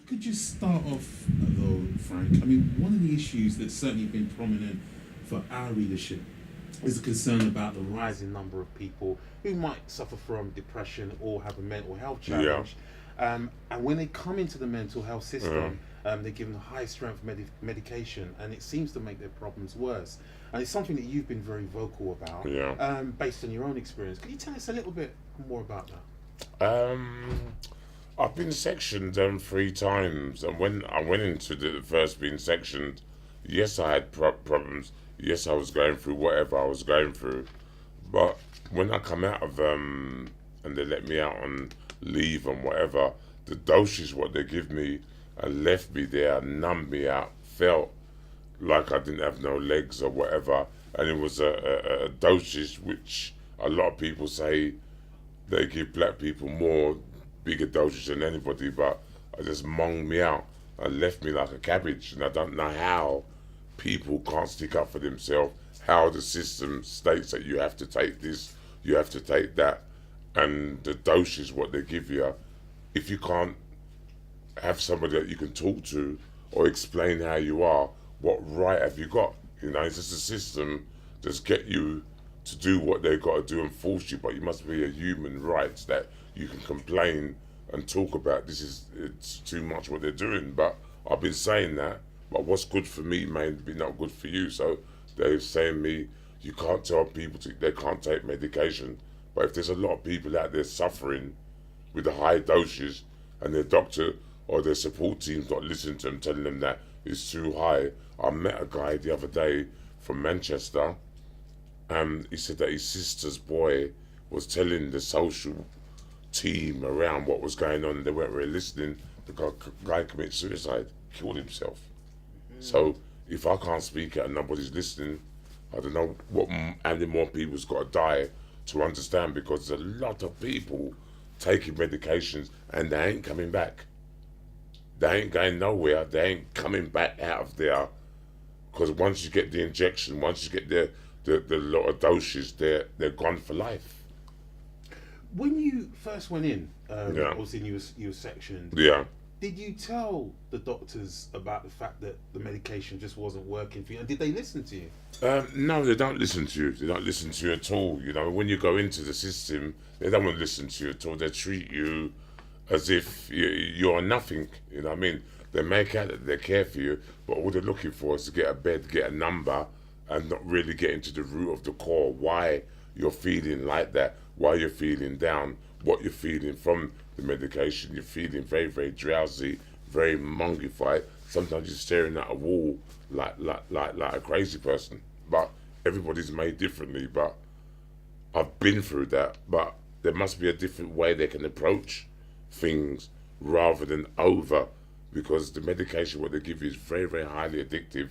Could you start off, though, Frank? I mean, one of the issues that's certainly been prominent for our readership is a concern about the rising number of people who might suffer from depression or have a mental health Yeah. challenge. And when they come into the mental health Mm. system, they're given high strength medication, and it seems to make their problems worse. And it's something that you've been very vocal about, Yeah. based on your own experience. Can you tell us a little bit more about that? Um, I've been sectioned 3 times, and when I went into the first being sectioned, yes, I had problems. Yes, I was going through whatever I was going through, but when I come out of and they let me out on leave and whatever, the doses what they give me and left me there, numbed me out, felt like I didn't have no legs or whatever, and it was a dosage which a lot of people say they give black people more bigger doses than anybody, but I just monged me out and left me like a cabbage. And I don't know how people can't stick up for themselves, how the system states that you have to take this, you have to take that, and the doses what they give you. If you can't have somebody that you can talk to or explain how you are, what right have you got? You know, it's just a system just get you to do what they got to do and force you, but you must be a human rights that you can complain and talk about it's too much what they're doing. But I've been saying that, but what's good for me may be not good for you. So they're saying me, you can't tell people they can't take medication. But if there's a lot of people out there suffering with the high doses and their doctor or their support team's not listening to them, telling them that it's too high. I met a guy the other day from Manchester, and he said that his sister's boy was telling the social team around what was going on. They weren't really listening. The guy committed suicide, killed himself. So if I can't speak out and nobody's listening, I don't know how many more people's got to die to understand, because there's a lot of people taking medications and they ain't coming back. They ain't going nowhere. They ain't coming back out of there, because once you get the injection, once you get the lot of doses, they're gone for life. When you first went in, Yeah. obviously you were sectioned. Yeah. Did you tell the doctors about the fact that the medication just wasn't working for you, and did they listen to you? No, they don't listen to you. They don't listen to you at all. You know, when you go into the system, they don't want to listen to you at all. They treat you as if you're nothing. You know what I mean? They make out that they care for you, but all they're looking for is to get a bed, get a number, and not really get into the root of the core, why you're feeling like that, why you're feeling down, what you're feeling from the medication. You're feeling very, very drowsy, very mongified. Sometimes you're staring at a wall like a crazy person. But everybody's made differently. But I've been through that. But there must be a different way they can approach things rather than over, because the medication what they give you is very, very highly addictive.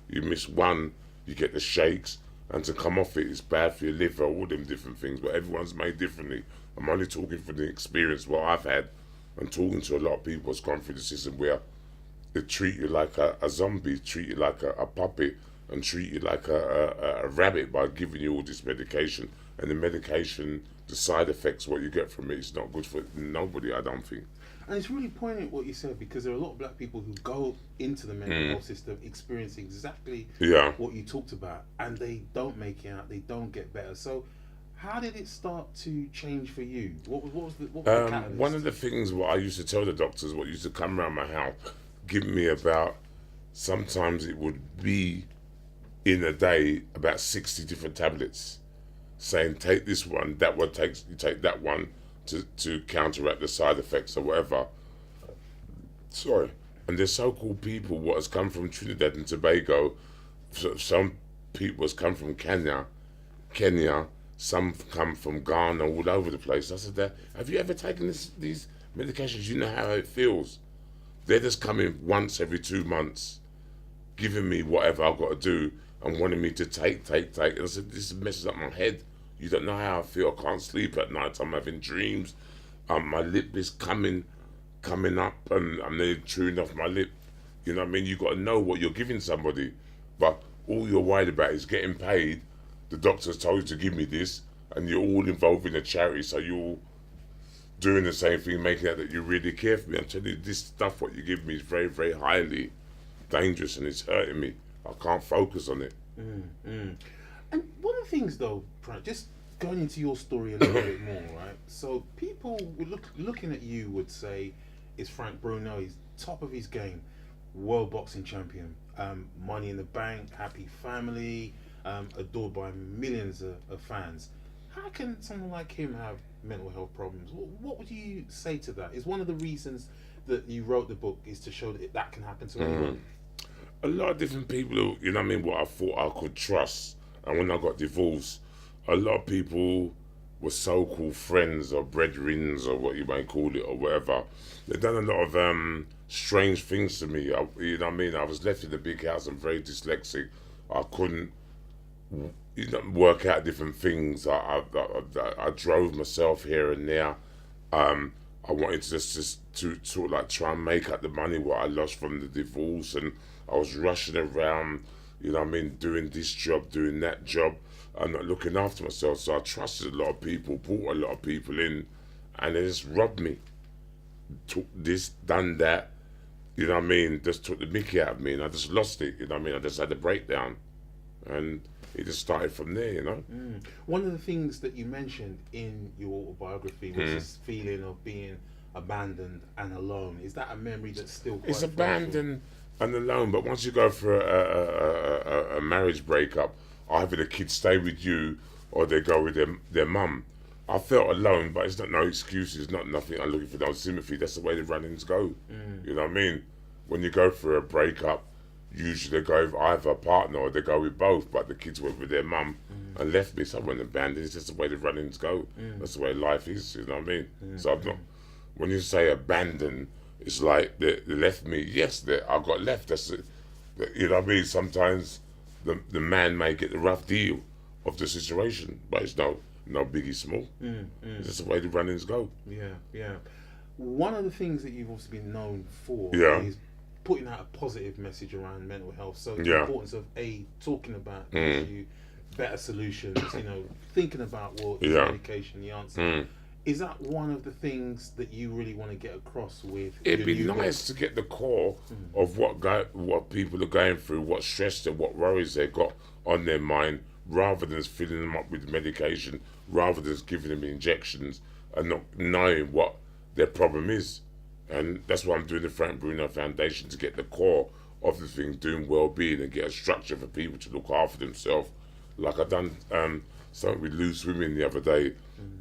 You miss one, you get the shakes, and to come off it is bad for your liver, all them different things. But everyone's made differently. I'm only talking from the experience what I've had, and talking to a lot of people who's gone through the system where they treat you like a zombie, treat you like a puppet, and treat you like a rabbit by giving you all this medication. And the medication, the side effects, what you get from it is not good for nobody, I don't think. And it's really poignant what you said, because there are a lot of black people who go into the mental health system experience exactly Yeah. what you talked about, and they don't make it out, they don't get better. So how did it start to change for you? What was the catalyst? One of the things what I used to tell the doctors, what used to come around my house, give me about, sometimes it would be in a day about 60 different tablets, saying take this one, that one takes, you take that one to counteract the side effects or whatever. Sorry. And there's so-called people what has come from Trinidad and Tobago, some people has come from Kenya, some come from Ghana, all over the place. I said, have you ever taken these medications? You know how it feels. They're just coming once every 2 months, giving me whatever I've got to do and wanting me to take. And I said, this messes up my head. You don't know how I feel. I can't sleep at night. I'm having dreams. My lip is coming up, and I'm nearly chewing off my lip. You know what I mean? You got to know what you're giving somebody. But all you're worried about is getting paid. The doctor's told you to give me this, and you're all involved in a charity, so doing the same thing, making out that you really care for me. I'm telling you, this stuff what you give me is very, very highly dangerous, and it's hurting me. I can't focus on it. And one of the things, though, just going into your story a little bit more, right? So people would looking at you would say, "Is Frank Bruno? He's top of his game, world boxing champion, money in the bank, happy family, adored by millions of fans. How can someone like him have mental health problems? What would you say to that? Is one of the reasons that you wrote the book is to show that that can happen to anyone? A lot of different people who, you know what I mean, what I thought I could trust. And when I got divorced, a lot of people were so-called friends or brethren or what you may call it or whatever. They've done a lot of strange things to me. You know what I mean? I was left in a big house. I'm very dyslexic. I couldn't work out different things. I drove myself here and there. I wanted to just to sort of like try and make up the money what I lost from the divorce, and I was rushing around, you know what I mean, doing this job, doing that job, and not looking after myself. So I trusted a lot of people, brought a lot of people in, and they just robbed me. Took this, done that, you know what I mean, just took the mickey out of me, and I just lost it, you know what I mean. I just had a breakdown, and it just started from there, you know. One of the things that you mentioned in your autobiography was this feeling of being abandoned and alone. Is that a memory that's still quite It's abandoned and alone, but once you go for a marriage breakup, either the kids stay with you or they go with their mum. I felt alone, but it's not no excuses, not nothing. I'm looking for no sympathy. That's the way the run-ins go. You know what I mean? When you go for a breakup, usually they go with either a partner or they go with both, but the kids went with their mum and left me. So I wasn't abandoned. It's just the way the run-ins go. That's the way life is, you know what I mean? So I'm not, when you say abandoned, it's like they left me. Yes, I got left. That's it. You know what I mean? Sometimes the man may get the rough deal of the situation, but it's no biggie small. It's just the way the run-ins go. Yeah. One of the things that you've also been known for is putting out a positive message around mental health. So the importance of talking about the issue, better solutions, you know, thinking about medication, the answer. Is that one of the things that you really want to get across with? It'd be nice to get the core of what people are going through, what stress and what worries they got on their mind, rather than filling them up with medication, rather than giving them injections and not knowing what their problem is. And that's why I'm doing the Frank Bruno Foundation, to get the core of the thing, doing well-being, and get a structure for people to look after themselves. Like I done something with loose women the other day,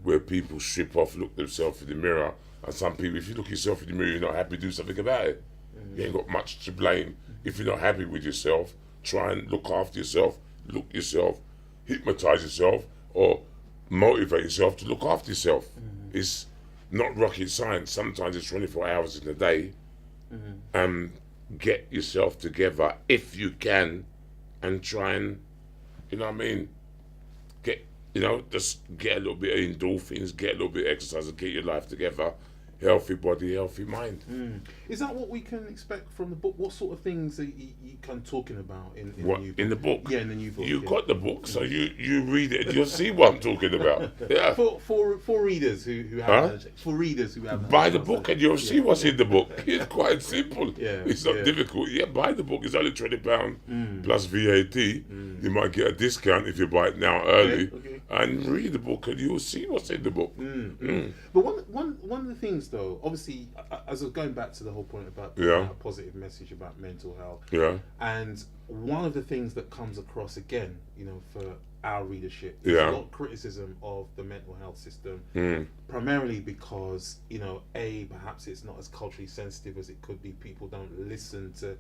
where people strip off, look themselves in the mirror, and some people, if you look yourself in the mirror, you're not happy, do something about it. You ain't got much to blame. If you're not happy with yourself, try and look after yourself, look yourself, hypnotize yourself, or motivate yourself to look after yourself. It's not rocket science. Sometimes it's 24 hours in a day. Get yourself together if you can, and try and, you know what I mean, just get a little bit of endorphins, get a little bit of exercise, and get your life together. Healthy body, healthy mind. Is that what we can expect from the book? What sort of things are you kind of talking about in the new book? In the book? Yeah, in the new book. You got the book, so you read it and you'll see what I'm talking about. Yeah. For readers who haven't buy the book and you'll see what's in the book. It's quite simple. Yeah, it's not difficult. Yeah, buy the book. It's only £20 plus VAT. You might get a discount if you buy it now early. Okay. And read the book and you'll see what's in the book. But one of the things, though, obviously, as I was going back to the whole point about a positive message about mental health, and one of the things that comes across again, you know, for our readership, is a lot of criticism of the mental health system, primarily because, you know, perhaps it's not as culturally sensitive as it could be. People don't listen to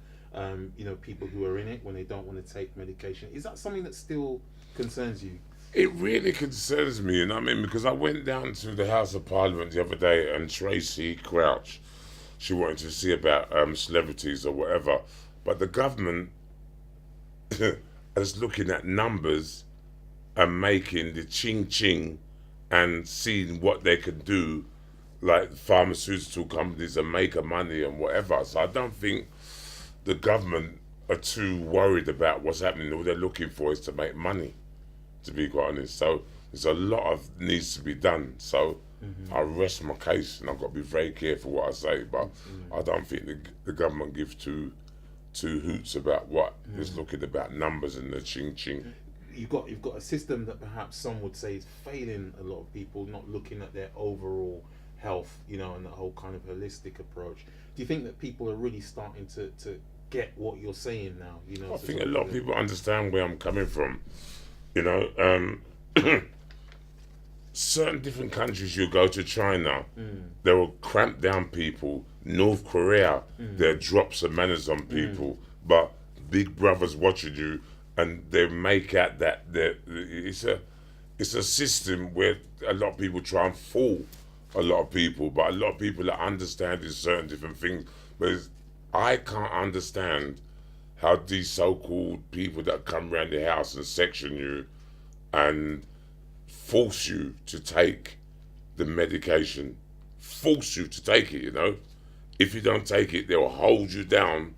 people who are in it when they don't want to take medication. Is that something that still concerns you? It really concerns me, you know what I mean? Because I went down to the House of Parliament the other day, and Tracy Crouch, she wanted to see about celebrities or whatever. But the government is looking at numbers and making the ching-ching and seeing what they can do, like pharmaceutical companies, and make money and whatever. So I don't think the government are too worried about what's happening. All they're looking for is to make money, to be quite honest. So there's a lot of needs to be done. So I rest my case, and I've got to be very careful what I say. But I don't think the government gives two hoots about what is looking about numbers and the ching ching. You've got a system that perhaps some would say is failing a lot of people, not looking at their overall health, and the whole kind of holistic approach. Do you think that people are really starting to get what you're saying now? I think a lot of people understand where I'm coming from. Certain different countries, you go to China, they will cramp down people. North Korea, there are drops of manners on people, but Big Brother's watching you, and they make out that it's a system where a lot of people try and fool a lot of people, but a lot of people are understanding certain different things. But I can't understand how these so-called people that come around the house and section you and force you to take the medication, force you to take it, If you don't take it, they'll hold you down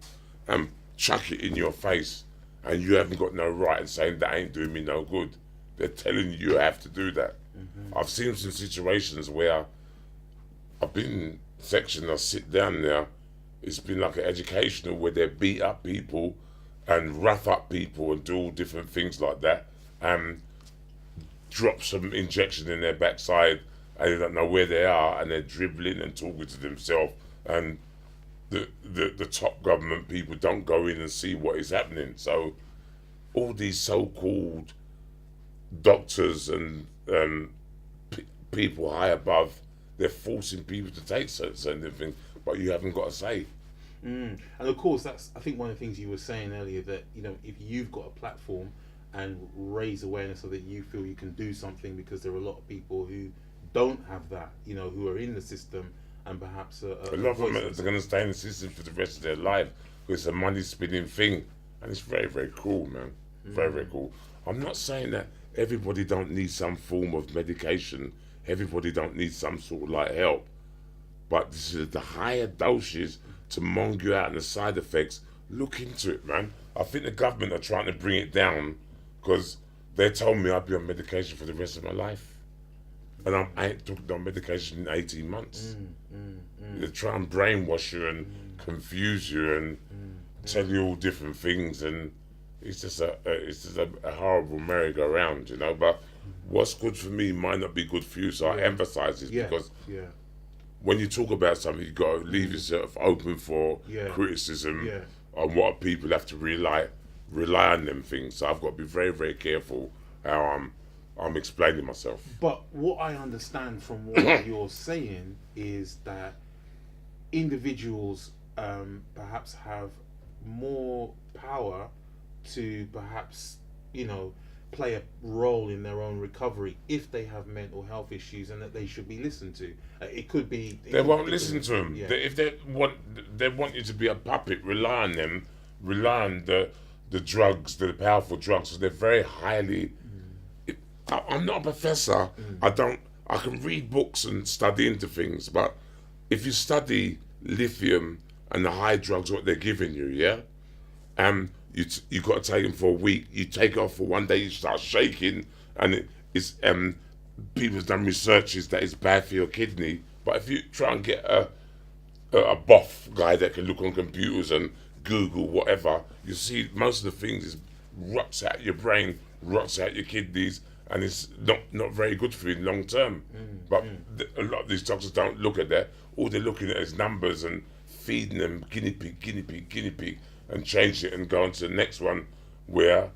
and chuck it in your face, and you haven't got no right in saying that ain't doing me no good. They're telling you have to do that. I've seen some situations where I've been sectioned, I sit down there, it's been like an educational where they beat up people and rough up people and do all different things like that, and drop some injection in their backside, and they don't know where they are, and they're dribbling and talking to themselves, and the top government people don't go in and see what is happening. So all these so-called doctors and people high above, they're forcing people to take certain things, but you haven't got a say. And of course, that's, I think, one of the things you were saying earlier, that if you've got a platform and raise awareness so that you feel you can do something, because there are a lot of people who don't have that, who are in the system, and perhaps a lot of them are going to stay in the system for the rest of their life, because it's a money spinning thing, and it's very, very cool, man. Very, very cool. I'm not saying that everybody don't need some form of medication, everybody don't need some sort of like help, but this is the higher doses to mong you out and the side effects. Look into it, man. I think the government are trying to bring it down, because they told me I'd be on medication for the rest of my life, and I ain't took on medication in 18 months. They try and brainwash you and confuse you and tell you all different things, and it's just a horrible merry-go-round, But what's good for me might not be good for you, so I emphasize this, because when you talk about something, you got to leave yourself open for criticism on what people have to rely on them things. So I've got to be very, very careful how I'm explaining myself. But what I understand from what you're saying is that individuals perhaps have more power to perhaps, play a role in their own recovery if they have mental health issues, and that they should be listened to. It could be... They won't listen to them. If they want you to be a puppet, rely on them, rely on the drugs, the powerful drugs, so they're very highly... I'm not a professor. I can read books and study into things, but if you study lithium and the high drugs, what they're giving you, you got to take them for a week. You take it off for one day, you start shaking, and it's people's done researches that it's bad for your kidney. But if you try and get a buff guy that can look on computers and Google whatever, you see most of the things is rots out your brain, rots out your kidneys, and it's not very good for you long term. But a lot of these doctors don't look at that. All they're looking at is numbers and feeding them guinea pig, and change it and go on to the next one where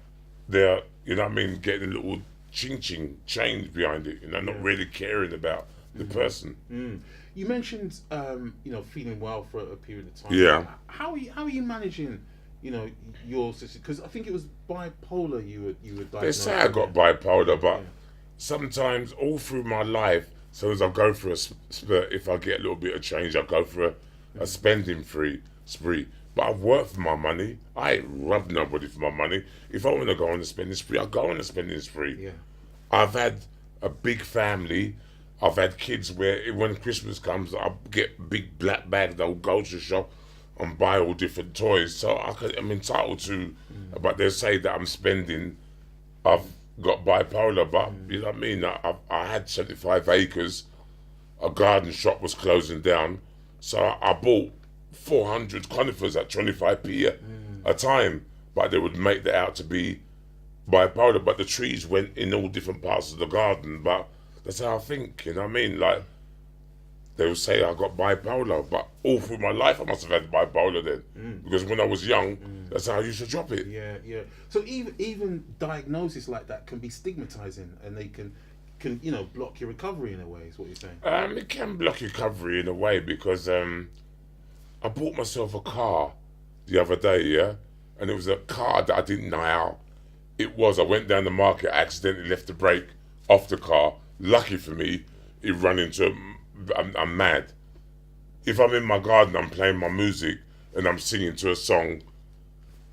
they're, getting a little ching change behind it, not really caring about the person. You mentioned, feeling well for a period of time. Yeah. How are you managing, your situation? Because I think it was bipolar you were diagnosed. They say I got bipolar, but sometimes all through my life, so as I go through a spurt, if I get a little bit of change, I go for a spending spree. But I've worked for my money. I ain't robbed nobody for my money. If I want to go on a spending spree, I'll go on a spending spree. Yeah. I've had a big family. I've had kids where when Christmas comes, I get big black bags. I'll go to the shop and buy all different toys. So I'm entitled to, but they say that I'm spending. I've got bipolar, but you know what I mean? I had 75 acres a garden shop was closing down, so I bought 400 conifers at 25p a time, but they would make that out to be bipolar, but the trees went in all different parts of the garden. But that's how I think, you know what I mean? Like, they would say I got bipolar, but all through my life I must have had bipolar then, because when I was young, that's how I used to drop it. Yeah, yeah. So even diagnosis like that can be stigmatizing, and they can block your recovery in a way. Is what you're saying? It can block your recovery in a way, because I bought myself a car the other day, yeah, and it was a car that I didn't know how it was. I went down the market, I accidentally left the brake off the car. Lucky for me, it ran into I'm mad. If I'm in my garden, I'm playing my music and I'm singing to a song,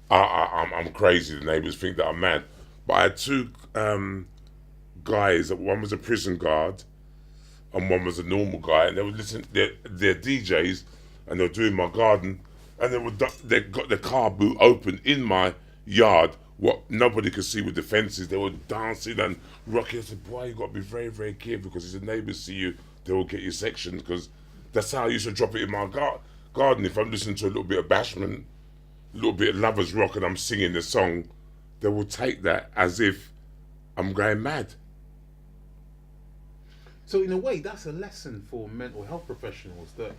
I'm crazy. The neighbours think that I'm mad. But I had two guys. One was a prison guard, and one was a normal guy. And they were listening. They're DJs, and they were doing my garden. And they got the car boot open in my yard. What nobody could see with the fences. They were dancing and rocking. I said, "Boy, you got to be very, very careful, because if the neighbours see you, they will get your section." Because that's how I used to drop it in my garden. If I'm listening to a little bit of bashment, a little bit of lovers rock, and I'm singing the song, they will take that as if I'm going mad. So in a way, that's a lesson for mental health professionals, that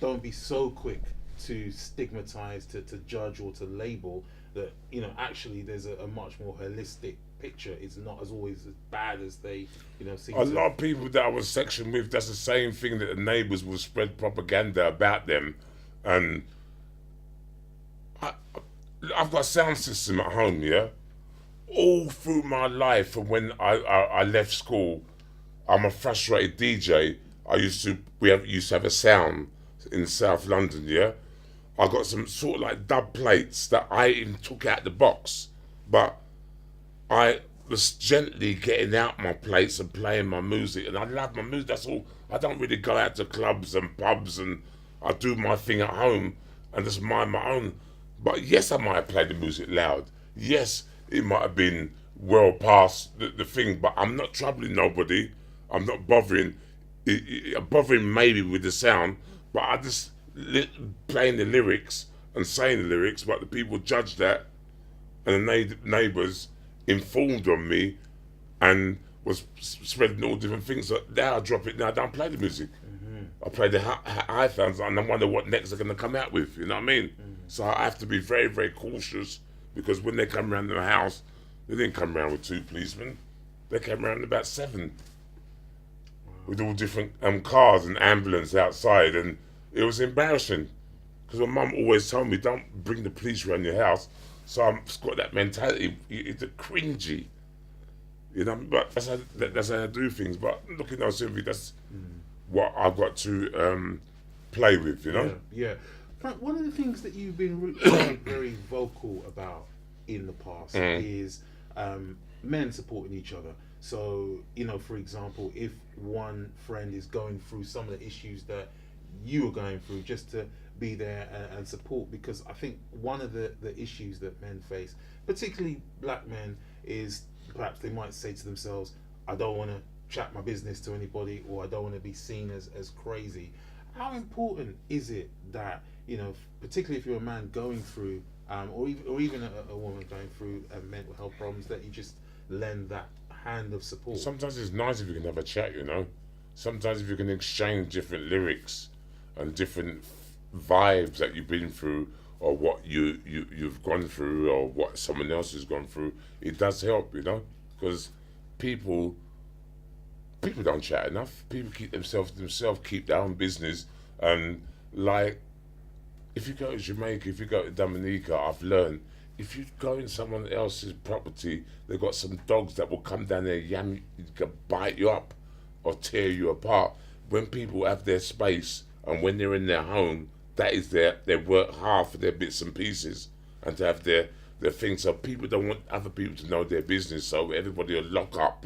don't be so quick to stigmatize, to judge, or to label. That actually there's a much more holistic picture. It's not as always as bad as they seem. A lot of people that I was sectioned with, that's the same thing, that the neighbours will spread propaganda about them. And I've got a sound system at home, yeah. All through my life, from when I left school, I'm a frustrated DJ. We used to have a sound in South London, yeah. I got some sort of like dub plates that I even took out the box, but I was gently getting out my plates and playing my music, and I love my music. That's all. I don't really go out to clubs and pubs, and I do my thing at home and just mind my own. But yes, I might have played the music loud. Yes, it might have been well past the thing, but I'm not troubling nobody. I'm not bothering. Bothering maybe with the sound, but I just playing the lyrics and saying the lyrics, but the people judged that, and the neighbours informed on me and was spreading all different things. So now I drop it. Now I don't play the music. I play the high sounds, and I wonder what next they're going to come out with. You know what I mean? So I have to be very, very cautious, because when they come around the house, they didn't come around with 2 policemen. They came around about 7 with all different cars and ambulance outside, and it was embarrassing, because my mum always told me, don't bring the police around your house. So I've got that mentality. It's a cringy, but that's how I do things. But looking at Sylvie, that's what I've got to play with, Yeah. Frank, one of the things that you've been very, very vocal about in the past is men supporting each other. So, for example, if one friend is going through some of the issues that you are going through, just to be there and support. Because I think one of the issues that men face, particularly black men, is perhaps they might say to themselves, I don't want to chat my business to anybody, or I don't want to be seen as crazy. How important is it that, particularly if you're a man going through, or even a woman going through mental health problems, that you just lend that hand of support? Sometimes it's nice if you can have a chat, Sometimes if you can exchange different lyrics and different vibes that you've been through, or what you've gone through, or what someone else has gone through, it does help, because people don't chat enough. People keep themselves to themselves, keep their own business. And like, if you go to Jamaica, if you go to Dominica, I've learned, if you go in someone else's property, they've got some dogs that will come down there, bite you up or tear you apart. When people have their space, and when they're in their home, that is they work hard for their bits and pieces, and to have their things. So people don't want other people to know their business, so everybody will lock up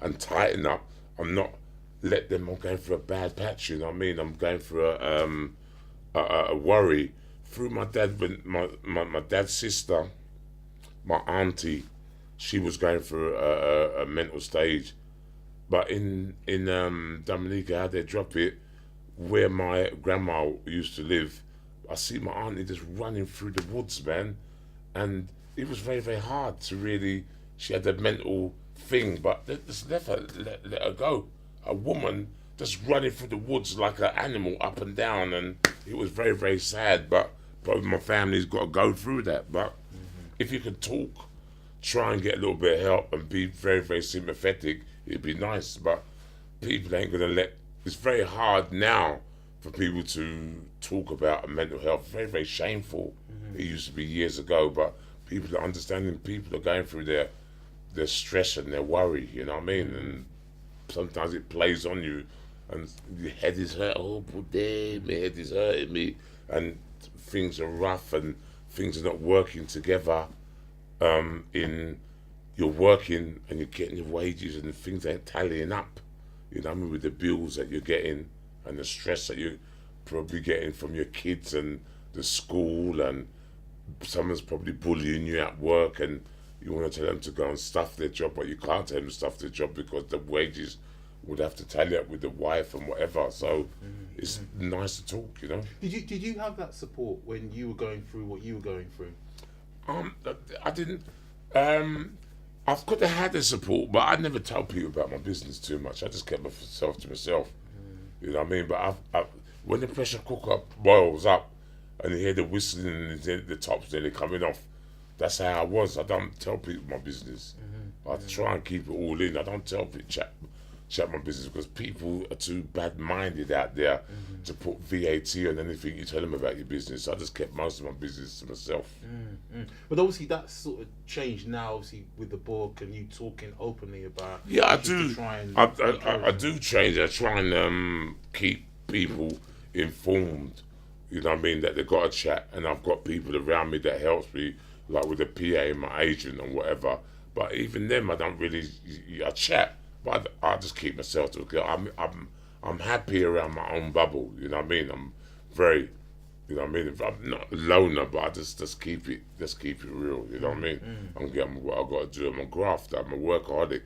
and tighten up and not let them. I'm going through a bad patch, you know what I mean? I'm going through a worry. Through my dad, when my dad's sister, my auntie, she was going through a mental stage. But in Dominica, how they drop it, where my grandma used to live, I see my auntie just running through the woods, man, and it was very very hard to really. She had a mental thing, but they just let her go. A woman just running through the woods like an animal up and down, and it was very very sad. But probably my family's got to go through that. But if you could talk, try and get a little bit of help and be very very sympathetic, it'd be nice. But people ain't gonna let. It's very hard now for people to talk about mental health. Very very shameful. It used to be years ago, but people are understanding. People are going through their stress and their worry. You know what I mean? And sometimes it plays on you, and your head is hurt. Oh, poor day, my head is hurting me, and things are rough and things are not working together. In You're working and you're getting your wages and things ain't tallying up. You know what I mean, with the bills that you're getting and the stress that you're probably getting from your kids and the school, and someone's probably bullying you at work, and you want to tell them to go and stuff their job, but you can't tell them to stuff their job because the wages would have to tally up with the wife and whatever. So it's nice to talk, you know. Did you have that support when you were going through what you were going through? I didn't. I could have had the support, but I never tell people about my business too much. I just kept myself to myself. You know what I mean? But when the pressure cooker boils up and you hear the whistling and the tops nearly coming off, that's how I was. I don't tell people my business. I try and keep it all in. I don't tell people chat my business because people are too bad-minded out there to put VAT on anything you tell them about your business. I just kept most of my business to myself. But obviously that's sort of changed now, obviously, with the book and you talking openly about. Yeah, I issues do. to try and I do change. I try and keep people informed. You know what I mean? That they've got a chat, and I've got people around me that helps me, like with the PA and my agent and whatever. But even them, I don't really. I chat, but I just keep myself to. I'm happy around my own bubble. You know what I mean? I'm very. You know what I mean? I'm not a loner, but I just keep it real. You know what I mean? I'm getting what I got to do. I'm a grafter. I'm a workaholic,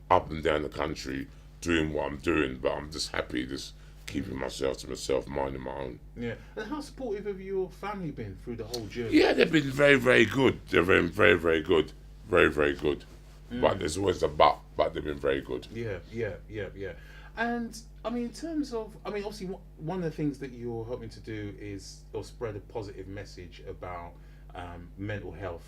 up and down the country, doing what I'm doing. But I'm just happy, just keeping myself to myself, minding my own. Yeah. And how supportive have your family been through the whole journey? Yeah, they've been very, very good. They've been very, very good. Very, very good. But there's always a but they've been very good. Yeah. And I mean, in terms of, obviously, one of the things that you're hoping to do is or spread a positive message about mental health.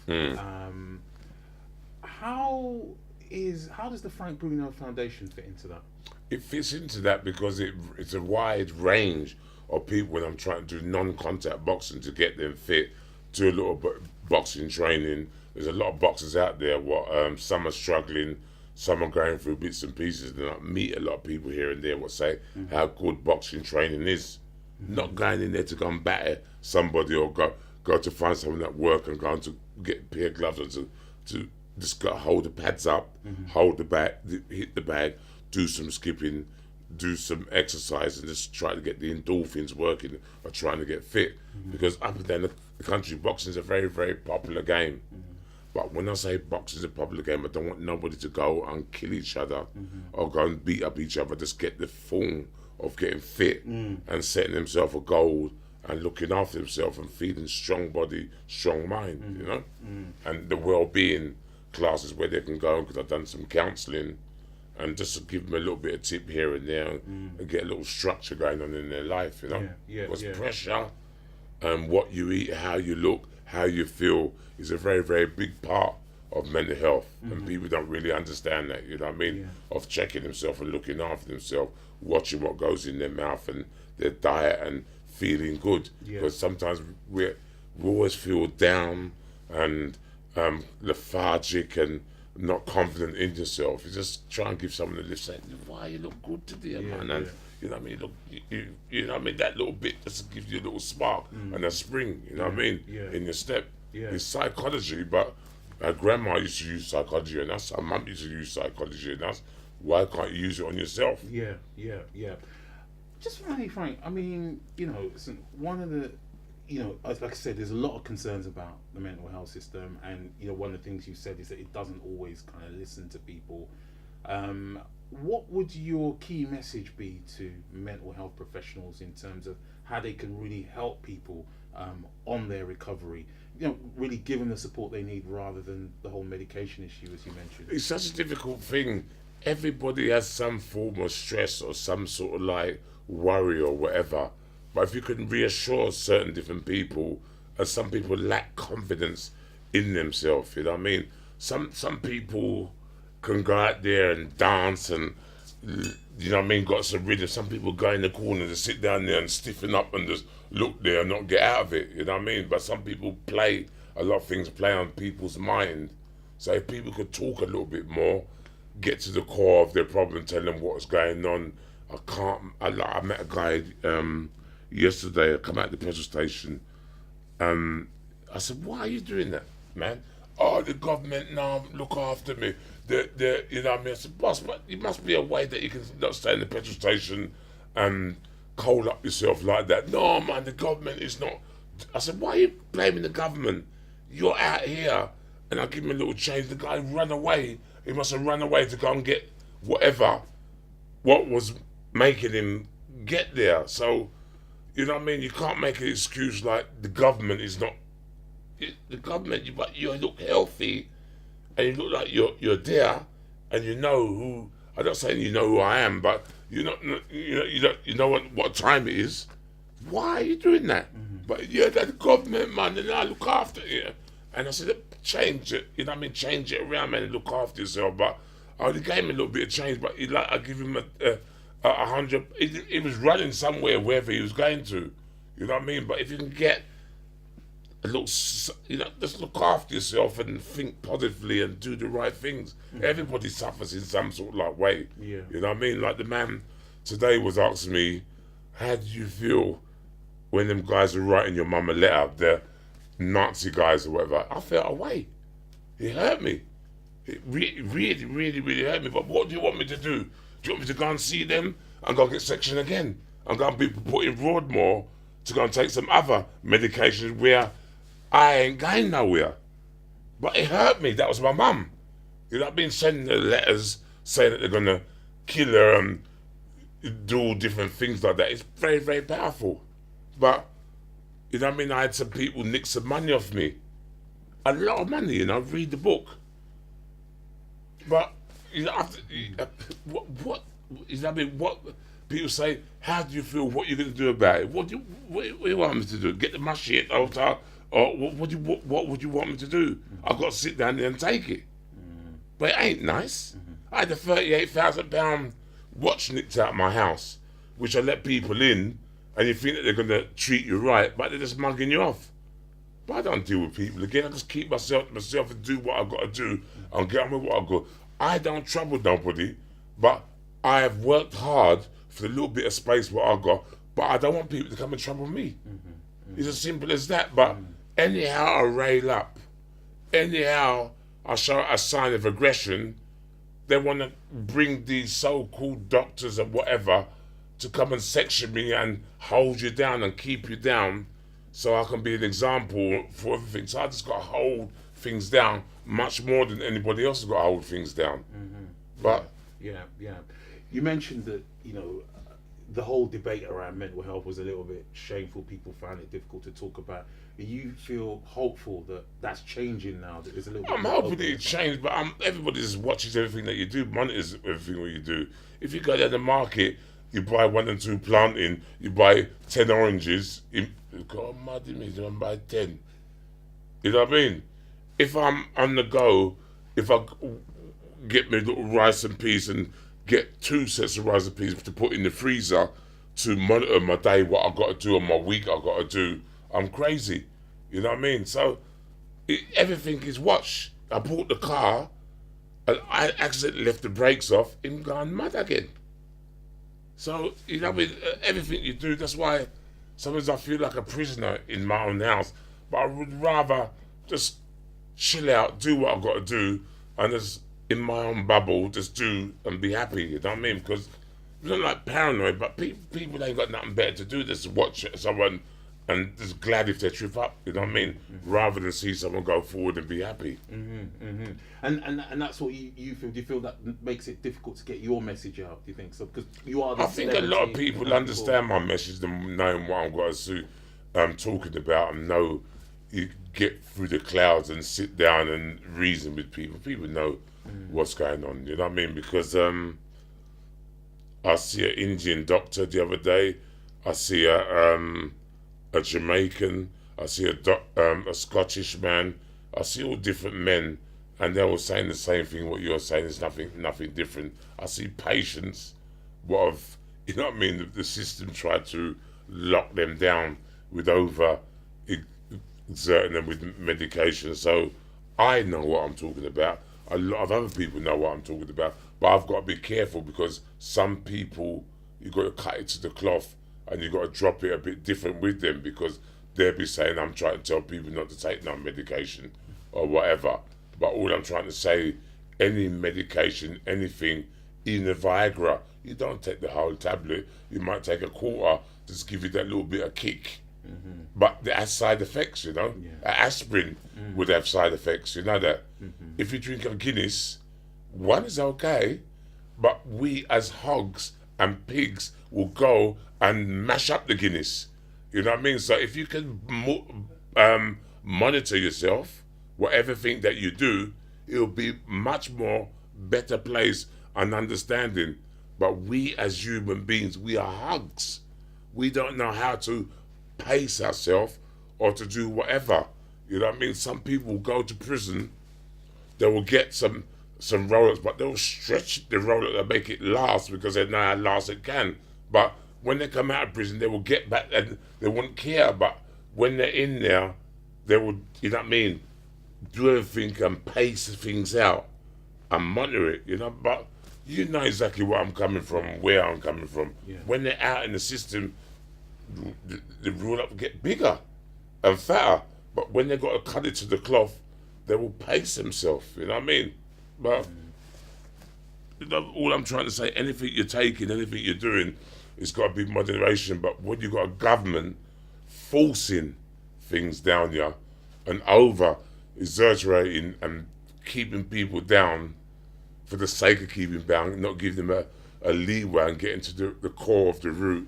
How does the Frank Bruno Foundation fit into that? It fits into that because it's a wide range of people when I'm trying to do non-contact boxing to get them fit, do a little bit boxing training. There's a lot of boxers out there. Some are struggling, some are going through bits and pieces, and I meet a lot of people here and there what say how good boxing training is. Not going in there to go and batter somebody or go to find someone at work and go to get a pair of gloves or to just go hold the pads up, hold the bag, hit the bag, do some skipping, do some exercise, and just try to get the endorphins working or trying to get fit. Because up and down the country, boxing is a very, very popular game. But when I say boxing is a popular game, I don't want nobody to go and kill each other or go and beat up each other. Just get the form of getting fit and setting themselves a goal and looking after themselves and feeling strong body, strong mind, you know? And the well-being classes where they can go, because I've done some counselling, and just to give them a little bit of tip here and there and get a little structure going on in their life, you know? Because pressure and what you eat, how you look, how you feel is a very, very big part of mental health. And people don't really understand that, you know what I mean? Of checking themselves and looking after themselves, watching what goes in their mouth and their diet and feeling good. Because sometimes we always feel down and lethargic and not confident in yourself. You just try and give someone a lift, saying, "Why you look good today, man?" And you know what I mean? Look, you know what I mean? That little bit just gives you a little spark and a spring. You know what I mean? In your step. It's psychology, but our grandma used to use psychology, and our mum used to use psychology, and that's why can't you use it on yourself? Yeah. Just finally, Frank, I mean, you know, one of the, you know, like I said, there's a lot of concerns about the mental health system, and you know, one of the things you said is that it doesn't always kind of listen to people. what would your key message be to mental health professionals in terms of how they can really help people on their recovery? Really give them the support they need rather than the whole medication issue, as you mentioned. It's such a difficult thing. Everybody has some form of stress or some sort of like worry or whatever. But if you can reassure certain different people, and some people lack confidence in themselves, you know what I mean? Some people can go out there and dance and, you know what I mean, got some rhythm. Some people go in the corner and sit down there and stiffen up and just look there and not get out of it, you know what I mean? But some people play, a lot of things play on people's mind. So if people could talk a little bit more, get to the core of their problem, tell them what's going on. I met a guy yesterday. I come out of the petrol station. I said, why are you doing that, man? Oh, the government now look after me. You know what I mean? I said, boss, but it must be a way that you can not stay in the petrol station and cold up yourself like that. No, man, the government is not. I said, why are you blaming the government? You're out here. And I give him a little change. The guy ran away. He must have run away to go and get what was making him get there. So, you know what I mean? You can't make an excuse like the government is not. The government, but you look healthy, and you look like you're there, and you know who. I'm not saying you know who I am, but you know what time it is. Why are you doing that? Mm-hmm. But you're the government, man, and I look after you. And I said, change it. You know what I mean? Change it around, man, and look after yourself. But I only gave him a little bit of change, but I give him a 100. He was running somewhere, wherever he was going to. You know what I mean? But if you can get a little, just look after yourself and think positively and do the right things. Mm-hmm. Everybody suffers in some sort of like way. Yeah. You know what I mean? Like the man today was asking me, how do you feel when them guys are writing your mum a letter, the Nazi guys or whatever? I felt away. It hurt me. It really, really hurt me. But what do you want me to do? Do you want me to go and see them and go get section again? And go and be put in Broadmoor to go and take some other medications where I ain't going nowhere. But it hurt me. That was my mum. You know, I've been sending her letters saying that they're going to kill her and do all different things like that. It's very, very powerful. But, you know what I mean? I had some people nick some money off me. A lot of money, you know, read the book. But, you know, what people say, how do you feel, what you're going to do about it? What do you want me to do? Get the mushy at the altar? Or what would you want me to do? Mm-hmm. I've got to sit down there and take it. Mm-hmm. But it ain't nice. Mm-hmm. I had a £38,000 watch nicked out of my house, which I let people in, and you think that they're going to treat you right, but they're just mugging you off. But I don't deal with people again. I just keep myself to myself and do what I've got to do and get on with what I've got. I don't trouble nobody, but I have worked hard for the little bit of space what I've got, but I don't want people to come and trouble me. Mm-hmm. Mm-hmm. It's as simple as that. But anyhow I rail up, anyhow I show a sign of aggression, they want to bring these so-called doctors and whatever to come and section me and hold you down and keep you down so I can be an example for everything. So I just got to hold things down much more than anybody else has got to hold things down. Mm-hmm. But yeah. You mentioned that, the whole debate around mental health was a little bit shameful. People found it difficult to talk about. You feel hopeful that that's changing now? That there's a little bit. I'm hoping that it changed, but everybody just watches everything that you do, monitors everything what you do. If you go down the market, you buy 1 and 2 planting, you buy 10 oranges. You go, mad me, you buy 10. You know what I mean? If I'm on the go, if I get me a little rice and peas and get 2 sets of rice and peas to put in the freezer to monitor my day, what I've got to do, and my week I've got to do, I'm crazy. You know what I mean? So everything is watched. I bought the car and I accidentally left the brakes off and gone mad again. So, you know what I mean? Everything you do, that's why sometimes I feel like a prisoner in my own house. But I would rather just chill out, do what I've got to do, and just in my own bubble, just do and be happy, you know what I mean? Because I'm not like paranoid, but people ain't got nothing better to do than to watch someone and just glad if they trip up. You know what I mean? Rather than see someone go forward and be happy. And that's what you feel. Do you feel that makes it difficult to get your message out? Do you think so? Because you are. I think a lot of people understand my message and knowing what I'm going to talking about, and know you get through the clouds and sit down and reason with people. People know what's going on. You know what I mean? Because I see an Indian doctor the other day. I see a Jamaican. I see a Scottish man. I see all different men, and they're all saying the same thing. What you're saying is nothing different. I see patients, you know what I mean? The system tried to lock them down with exerting them with medication. So I know what I'm talking about. A lot of other people know what I'm talking about, but I've got to be careful because some people, you've got to cut it to the cloth and you've got to drop it a bit different with them, because they'll be saying I'm trying to tell people not to take no medication or whatever. But all I'm trying to say, any medication, anything, even a Viagra, you don't take the whole tablet. You might take a quarter, just give you that little bit of kick. But it has side effects, you know. Aspirin would have side effects, you know that. If you drink a Guinness, one is okay, but we as hogs and pigs will go and mash up the Guinness. You know what I mean? So if you can monitor yourself, whatever thing that you do, it'll be much more better place and understanding. But we as human beings, we are hogs. We don't know how to pace ourselves or to do whatever. You know what I mean? Some people will go to prison, they will get some rollers, but they'll stretch the roller to make it last because they know how last it can. But when they come out of prison, they will get back and they won't care. But when they're in there, they will, you know what I mean, do everything and pace things out and monitor it, you know. But you know exactly where I'm coming from, where I'm coming from. When they're out in the system, the roll up get bigger and fatter, but when they got to cut it to the cloth, they will pace themselves. You know what I mean? But you know, all I'm trying to say, anything you're taking, anything you're doing, it's got to be moderation. But when you got a government forcing things down here and over exaggerating and keeping people down for the sake of keeping down, not giving them a leeway and getting to the core of the root,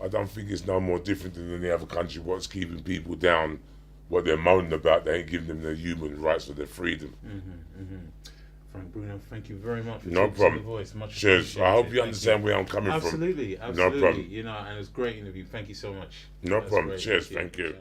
I don't think it's no more different than any other country. What's keeping people down, what they're moaning about, they ain't giving them their human rights or their freedom. Frank Bruno, thank you very much for no problem. The Voice. Much Cheers. I hope you understand where I'm coming absolutely, from. Absolutely. No problem. You know, and it was a great interview. Thank you so much. No That's problem. great. Cheers. Thank you.